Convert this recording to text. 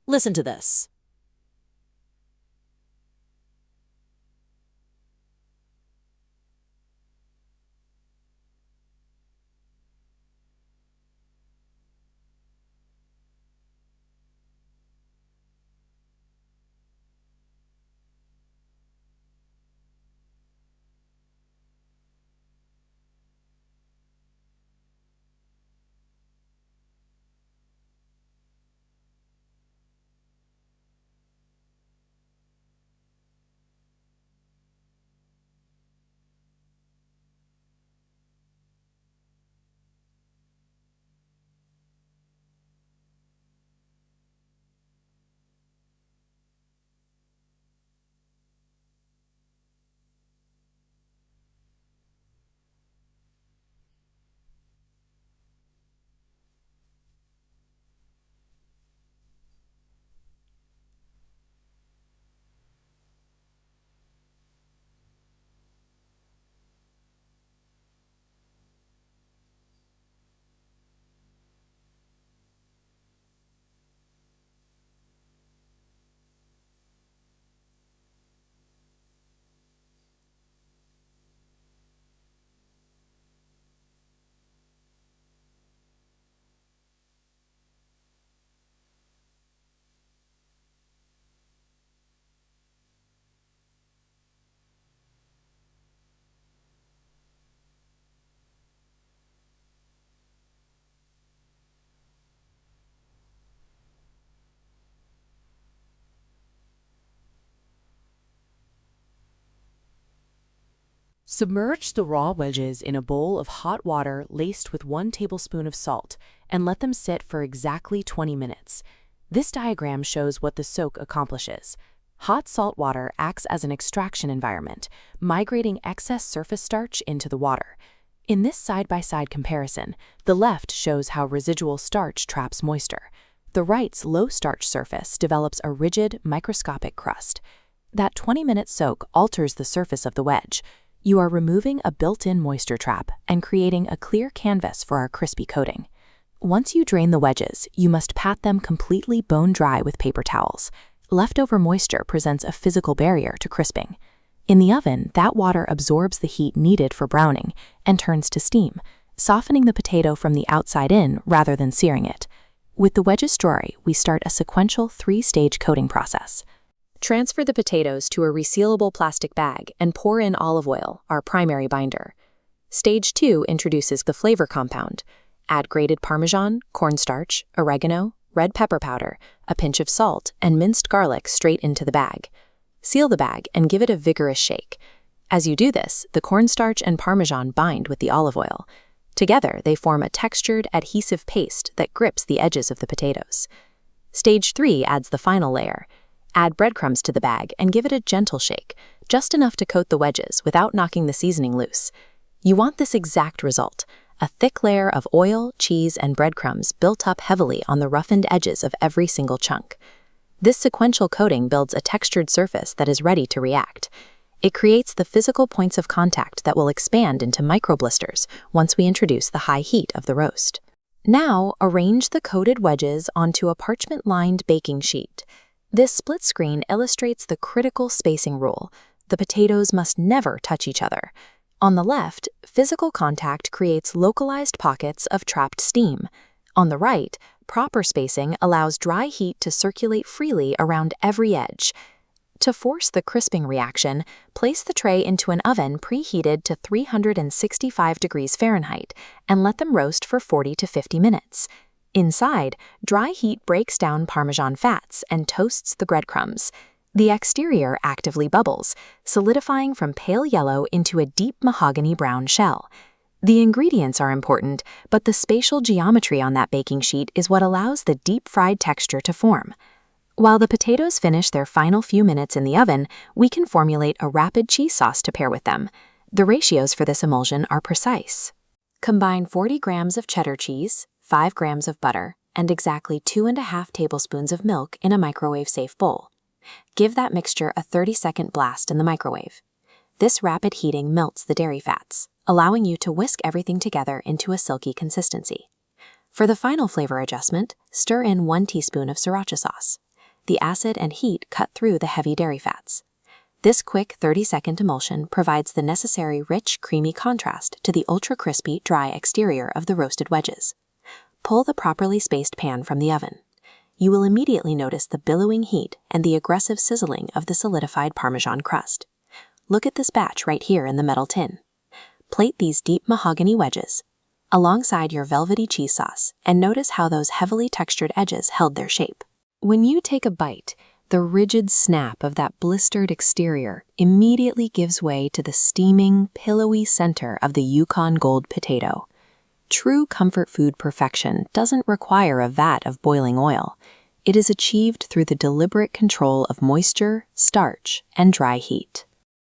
Listen to this. Submerge the raw wedges in a bowl of hot water laced with 1 tablespoon of salt and let them sit for exactly 20 minutes. This diagram shows what the soak accomplishes. Hot salt water acts as an extraction environment, migrating excess surface starch into the water. In this side-by-side comparison, the left shows how residual starch traps moisture. The right's low starch surface develops a rigid, microscopic crust. That 20-minute soak alters the surface of the wedge. You are removing a built-in moisture trap and creating a clear canvas for our crispy coating. Once you drain the wedges, you must pat them completely bone dry with paper towels. Leftover moisture presents a physical barrier to crisping. In the oven, that water absorbs the heat needed for browning and turns to steam, softening the potato from the outside in rather than searing it. With the wedges dry, we start a sequential 3-stage coating process. Transfer the potatoes to a resealable plastic bag and pour in olive oil, our primary binder. Stage 2 introduces the flavor compound. Add grated Parmesan, cornstarch, oregano, red pepper powder, a pinch of salt, and minced garlic straight into the bag. Seal the bag and give it a vigorous shake. As you do this, the cornstarch and Parmesan bind with the olive oil. Together, they form a textured, adhesive paste that grips the edges of the potatoes. Stage 3 adds the final layer. Add breadcrumbs to the bag and give it a gentle shake, just enough to coat the wedges without knocking the seasoning loose. You want this exact result, a thick layer of oil, cheese, and breadcrumbs built up heavily on the roughened edges of every single chunk. This sequential coating builds a textured surface that is ready to react. It creates the physical points of contact that will expand into micro-blisters once we introduce the high heat of the roast. Now, arrange the coated wedges onto a parchment-lined baking sheet. This split screen illustrates the critical spacing rule. The potatoes must never touch each other. On the left, physical contact creates localized pockets of trapped steam. On the right, proper spacing allows dry heat to circulate freely around every edge. To force the crisping reaction, place the tray into an oven preheated to 365 degrees Fahrenheit and let them roast for 40 to 50 minutes. Inside, dry heat breaks down Parmesan fats and toasts the breadcrumbs. The exterior actively bubbles, solidifying from pale yellow into a deep mahogany brown shell. The ingredients are important, but the spatial geometry on that baking sheet is what allows the deep-fried texture to form. While the potatoes finish their final few minutes in the oven, we can formulate a rapid cheese sauce to pair with them. The ratios for this emulsion are precise. Combine 40 grams of cheddar cheese, 5 grams of butter, and exactly 2.5 tablespoons of milk in a microwave-safe bowl. Give that mixture a 30-second blast in the microwave. This rapid heating melts the dairy fats, allowing you to whisk everything together into a silky consistency. For the final flavor adjustment, stir in 1 teaspoon of sriracha sauce. The acid and heat cut through the heavy dairy fats. This quick 30-second emulsion provides the necessary rich, creamy contrast to the ultra-crispy, dry exterior of the roasted wedges. Pull the properly spaced pan from the oven. You will immediately notice the billowing heat and the aggressive sizzling of the solidified Parmesan crust. Look at this batch right here in the metal tin. Plate these deep mahogany wedges alongside your velvety cheese sauce and notice how those heavily textured edges held their shape. When you take a bite, the rigid snap of that blistered exterior immediately gives way to the steaming, pillowy center of the Yukon Gold potato. True comfort food perfection doesn't require a vat of boiling oil. It is achieved through the deliberate control of moisture, starch, and dry heat.